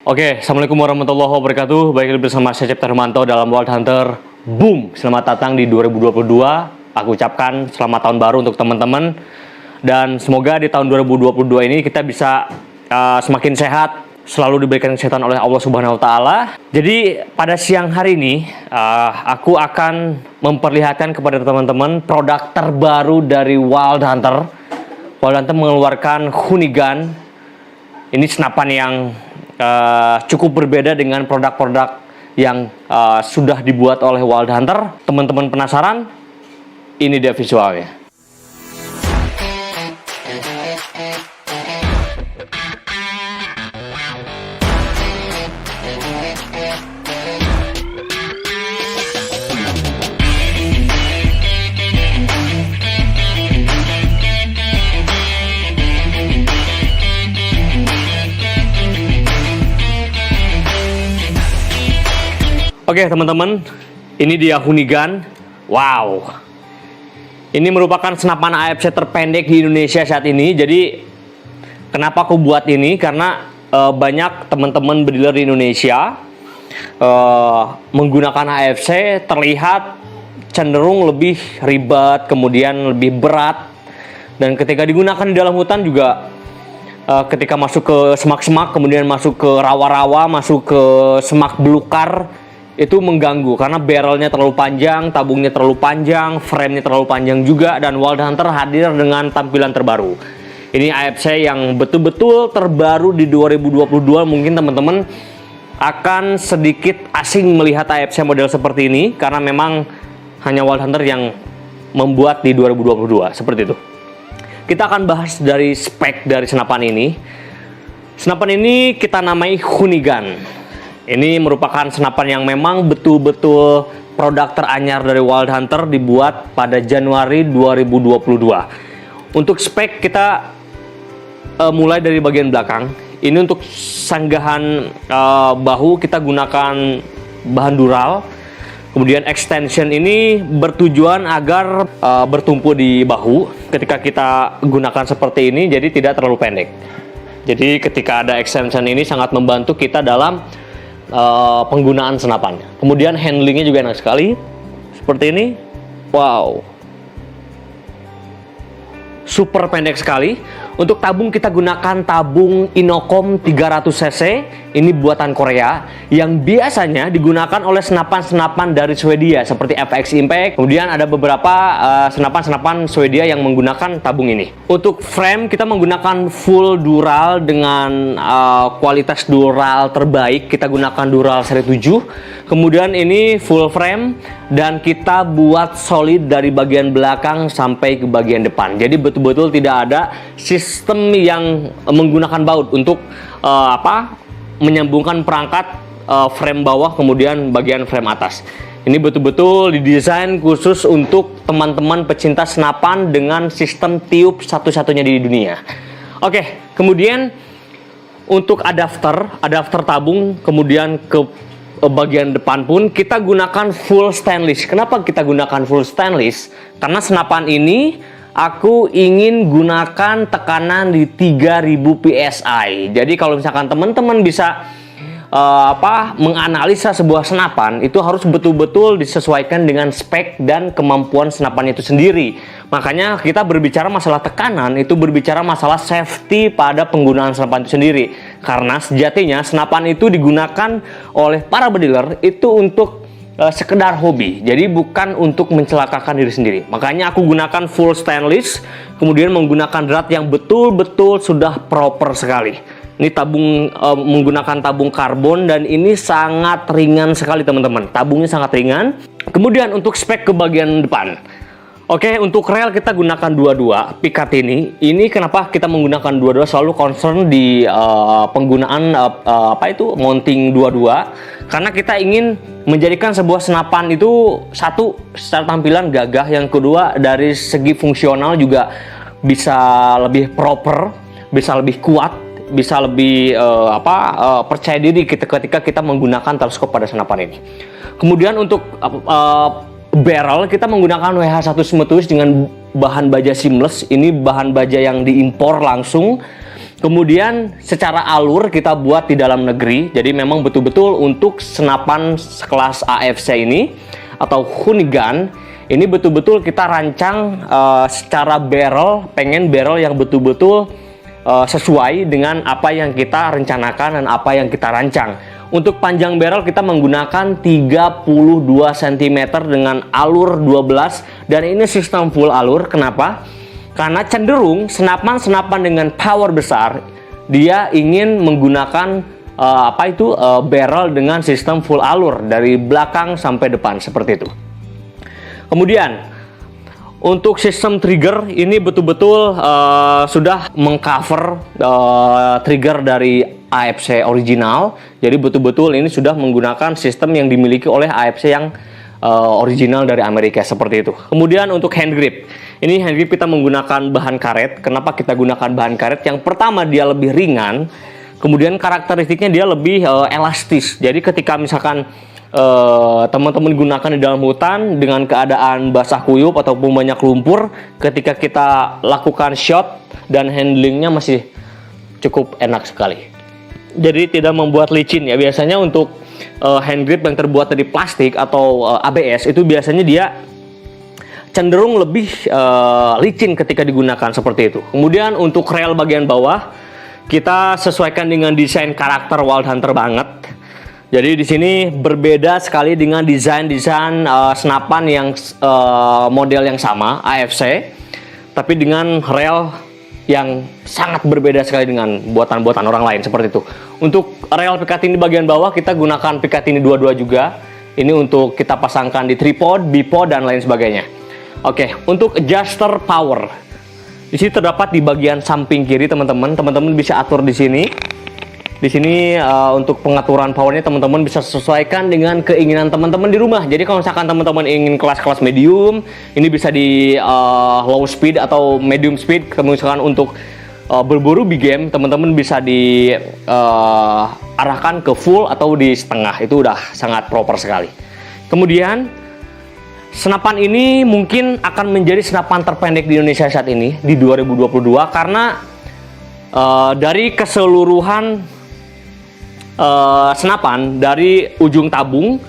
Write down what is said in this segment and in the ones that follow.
Oke, Assalamualaikum warahmatullahi wabarakatuh. Baik bersama saya Cipta Hermanto dalam Wild Hunter. Boom, selamat datang di 2022. Aku ucapkan selamat tahun baru untuk teman-teman. Dan semoga di tahun 2022 ini kita bisa semakin sehat, selalu diberikan kesehatan oleh Allah Subhanahu wa Ta'ala. Jadi pada siang hari ini aku akan memperlihatkan kepada teman-teman produk terbaru dari Wild Hunter. Wild Hunter mengeluarkan Hoonigan. Ini senapan yang cukup berbeda dengan produk-produk yang sudah dibuat oleh Wild Hunter. Teman-teman penasaran? Ini dia visualnya. Oke teman-teman, ini dia Hoonigan. Wow, ini merupakan senapan AFC terpendek di Indonesia saat ini. Jadi kenapa aku buat ini? Karena banyak teman-teman berdealer di Indonesia menggunakan AFC terlihat cenderung lebih ribet, kemudian lebih berat. Dan ketika digunakan di dalam hutan juga, ketika masuk ke semak-semak, kemudian masuk ke rawa-rawa, masuk ke semak belukar, itu mengganggu karena barrelnya terlalu panjang, tabungnya terlalu panjang, frame-nya terlalu panjang juga. Dan Wild Hunter hadir dengan tampilan terbaru. Ini AFC yang betul-betul terbaru di 2022. Mungkin teman-teman akan sedikit asing melihat AFC model seperti ini karena memang hanya Wild Hunter yang membuat di 2022 seperti itu. Kita akan bahas dari spek dari senapan ini. Senapan ini kita namai Hoonigan. Ini merupakan senapan yang memang betul-betul produk teranyar dari Wild Hunter, dibuat pada Januari 2022. Untuk spek kita mulai dari bagian belakang. Ini untuk sanggahan bahu kita gunakan bahan dural. Kemudian extension ini bertujuan agar bertumpu di bahu ketika kita gunakan seperti ini, jadi tidak terlalu pendek. Jadi ketika ada extension ini sangat membantu kita dalam penggunaan senapan. Kemudian handlingnya juga enak sekali seperti ini. Wow, super pendek sekali. Untuk tabung kita gunakan tabung Inokom 300 cc. Ini buatan Korea yang biasanya digunakan oleh senapan-senapan dari Swedia seperti FX Impact. Kemudian ada beberapa senapan-senapan Swedia yang menggunakan tabung ini. Untuk frame kita menggunakan full dural dengan kualitas dural terbaik. Kita gunakan dural seri 7. Kemudian ini full frame dan kita buat solid dari bagian belakang sampai ke bagian depan. Jadi betul-betul tidak ada sistem yang menggunakan baut untuk menyambungkan perangkat frame bawah kemudian bagian frame atas. Ini betul-betul didesain khusus untuk teman-teman pecinta senapan dengan sistem tiup satu-satunya di dunia. Oke, kemudian untuk adapter tabung kemudian ke bagian depan pun kita gunakan full stainless. Kenapa kita gunakan full stainless? Karena senapan ini aku ingin gunakan tekanan di 3000 PSI. Jadi kalau misalkan teman-teman bisa menganalisa sebuah senapan, itu harus betul-betul disesuaikan dengan spek dan kemampuan senapan itu sendiri. Makanya kita berbicara masalah tekanan, itu berbicara masalah safety pada penggunaan senapan itu sendiri. Karena sejatinya senapan itu digunakan oleh para dealer itu untuk sekedar hobi, jadi bukan untuk mencelakakan diri sendiri. Makanya aku gunakan full stainless, kemudian menggunakan drat yang betul-betul sudah proper sekali. Ini tabung menggunakan tabung karbon dan ini sangat ringan sekali teman-teman. Tabungnya sangat ringan. Kemudian untuk spek ke bagian depan. Oke, untuk rel kita gunakan 22 pikat ini. Ini kenapa kita menggunakan 22, selalu concern di penggunaan mounting 22. Karena kita ingin menjadikan sebuah senapan itu satu secara tampilan gagah, yang kedua dari segi fungsional juga bisa lebih proper, bisa lebih kuat, bisa lebih percaya diri ketika kita menggunakan teleskop pada senapan ini. Kemudian untuk barrel kita menggunakan WH1 Smooth Twist dengan bahan baja seamless. Ini bahan baja yang diimpor langsung Kemudian secara alur kita buat di dalam negeri. Jadi memang betul-betul untuk senapan sekelas AFC ini atau Hoonigan ini betul-betul kita rancang secara barrel, pengen barrel yang betul-betul sesuai dengan apa yang kita rencanakan dan apa yang kita rancang. Untuk panjang barrel kita menggunakan 32 cm dengan alur 12 dan ini sistem full alur. Kenapa? Karena cenderung senapan-senapan dengan power besar dia ingin menggunakan barrel dengan sistem full alur dari belakang sampai depan seperti itu. Kemudian untuk sistem trigger ini betul-betul sudah mengcover trigger dari AFC original. Jadi betul-betul ini sudah menggunakan sistem yang dimiliki oleh AFC yang original dari Amerika seperti itu. Kemudian untuk hand grip, ini hand grip kita menggunakan bahan karet. Kenapa kita gunakan bahan karet? Yang pertama dia lebih ringan, kemudian karakteristiknya dia lebih elastis. Jadi ketika misalkan teman-teman gunakan di dalam hutan dengan keadaan basah kuyup ataupun banyak lumpur, ketika kita lakukan shot dan handlingnya masih cukup enak sekali. Jadi tidak membuat licin ya. Biasanya untuk hand grip yang terbuat dari plastik atau ABS itu biasanya dia cenderung lebih licin ketika digunakan seperti itu. Kemudian untuk rel bagian bawah kita sesuaikan dengan desain karakter Wild Hunter banget. Jadi di sini berbeda sekali dengan desain senapan yang model yang sama AFC, tapi dengan rel yang sangat berbeda sekali dengan buatan-buatan orang lain seperti itu. Untuk rel Picatinny bagian bawah kita gunakan Picatinny 22 juga. Ini untuk kita pasangkan di tripod, bipod dan lain sebagainya. Oke, untuk adjuster power. Di sini terdapat di bagian samping kiri teman-teman. Teman-teman bisa atur di sini. Di sini untuk pengaturan powernya teman-teman bisa sesuaikan dengan keinginan teman-teman di rumah. Jadi kalau misalkan teman-teman ingin kelas-kelas medium, ini bisa di low speed atau medium speed. Misalkan untuk berburu big game, teman-teman bisa diarahkan ke full atau di setengah. Itu udah sangat proper sekali. Kemudian senapan ini mungkin akan menjadi senapan terpendek di Indonesia saat ini di 2022 karena dari keseluruhan senapan dari ujung tabung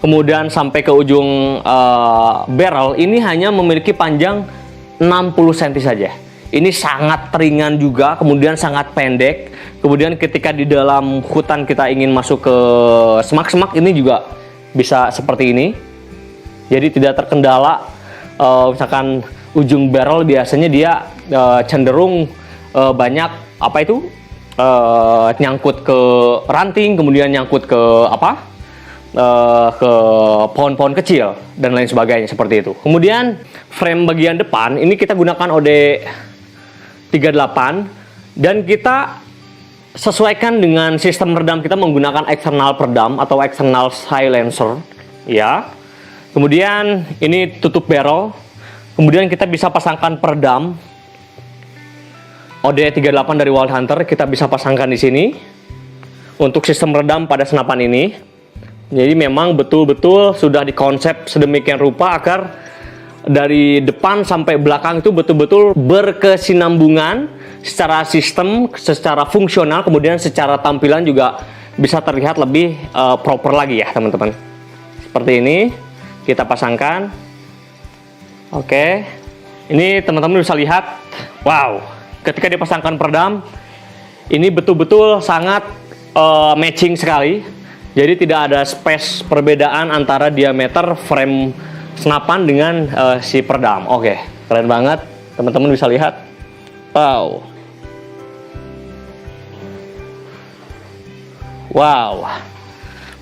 kemudian sampai ke ujung barrel ini hanya memiliki panjang 60 cm saja. Ini sangat ringan juga, kemudian sangat pendek. Kemudian ketika di dalam hutan kita ingin masuk ke semak-semak ini juga bisa seperti ini. Jadi tidak terkendala. Misalkan ujung barrel biasanya dia cenderung banyak nyangkut ke ranting, kemudian nyangkut ke ke pohon-pohon kecil dan lain sebagainya seperti itu. Kemudian frame bagian depan ini kita gunakan OD38 dan kita sesuaikan dengan sistem redam kita menggunakan eksternal peredam atau external silencer ya. Kemudian ini tutup barrel. Kemudian kita bisa pasangkan peredam OD38 dari Wild Hunter, kita bisa pasangkan di sini untuk sistem redam pada senapan ini. Jadi memang betul-betul sudah dikonsep sedemikian rupa agar dari depan sampai belakang itu betul-betul berkesinambungan secara sistem, secara fungsional, kemudian secara tampilan juga bisa terlihat lebih proper lagi ya teman-teman. Seperti ini kita pasangkan. Oke, ini teman-teman bisa lihat, wow. Ketika dipasangkan peredam, ini betul-betul sangat matching sekali. Jadi tidak ada space perbedaan antara diameter frame senapan dengan si peredam. Oke, keren banget. Teman-teman bisa lihat. Wow. Wow.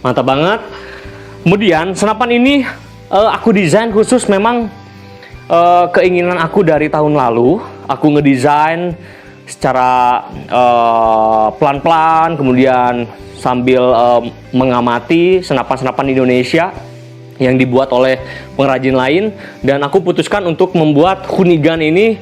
Mantap banget. Kemudian senapan ini aku desain khusus memang keinginan aku dari tahun lalu. Aku ngedesain secara pelan-pelan, kemudian sambil mengamati senapan-senapan Indonesia yang dibuat oleh pengrajin lain, dan aku putuskan untuk membuat Hoonigan ini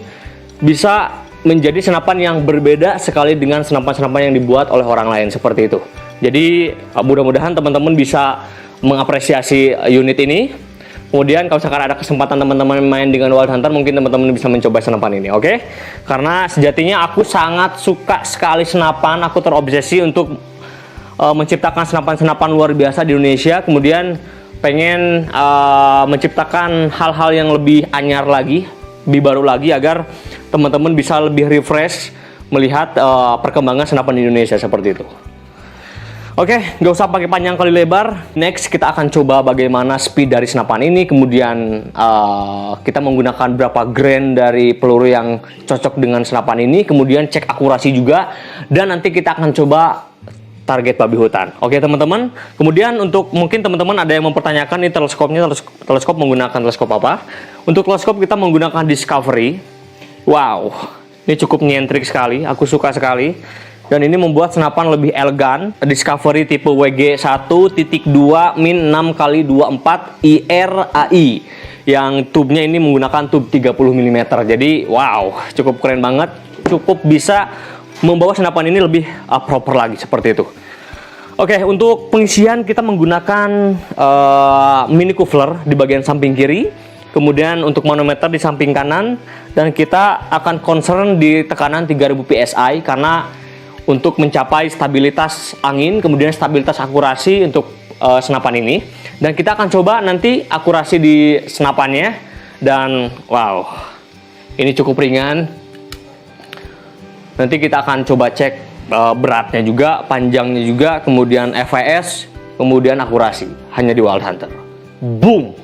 bisa menjadi senapan yang berbeda sekali dengan senapan-senapan yang dibuat oleh orang lain seperti itu. Jadi mudah-mudahan teman-teman bisa mengapresiasi unit ini. Kemudian kalau misalkan ada kesempatan teman-teman main dengan Wild Hunter, mungkin teman-teman bisa mencoba senapan ini, oke? Karena sejatinya aku sangat suka sekali senapan, aku terobsesi untuk menciptakan senapan-senapan luar biasa di Indonesia. Kemudian pengen menciptakan hal-hal yang lebih anyar lagi, lebih baru lagi, agar teman-teman bisa lebih refresh melihat perkembangan senapan di Indonesia seperti itu. Oke, nggak usah pakai panjang kali lebar. Next, kita akan coba bagaimana speed dari senapan ini. Kemudian kita menggunakan berapa grain dari peluru yang cocok dengan senapan ini. Kemudian cek akurasi juga. Dan nanti kita akan coba target babi hutan. Oke teman-teman. Kemudian untuk mungkin teman-teman ada yang mempertanyakan nih teleskopnya, teleskop menggunakan teleskop apa? Untuk teleskop kita menggunakan Discovery. Wow, ini cukup nyentrik sekali. Aku suka sekali. Dan ini membuat senapan lebih elegan. Discovery tipe WG1.2-6x24 IRAI. Yang tube-nya ini menggunakan tube 30 mm. Jadi wow, cukup keren banget. Cukup bisa membawa senapan ini lebih proper lagi seperti itu. Oke, untuk pengisian kita menggunakan mini coupler di bagian samping kiri. Kemudian untuk manometer di samping kanan. Dan kita akan concern di tekanan 3000 PSI karena untuk mencapai stabilitas angin, kemudian stabilitas akurasi untuk senapan ini. Dan kita akan coba nanti akurasi di senapannya. Dan wow, ini cukup ringan. Nanti kita akan coba cek beratnya juga, panjangnya juga, kemudian FVS, kemudian akurasi. Hanya di Wild Hunter. Boom!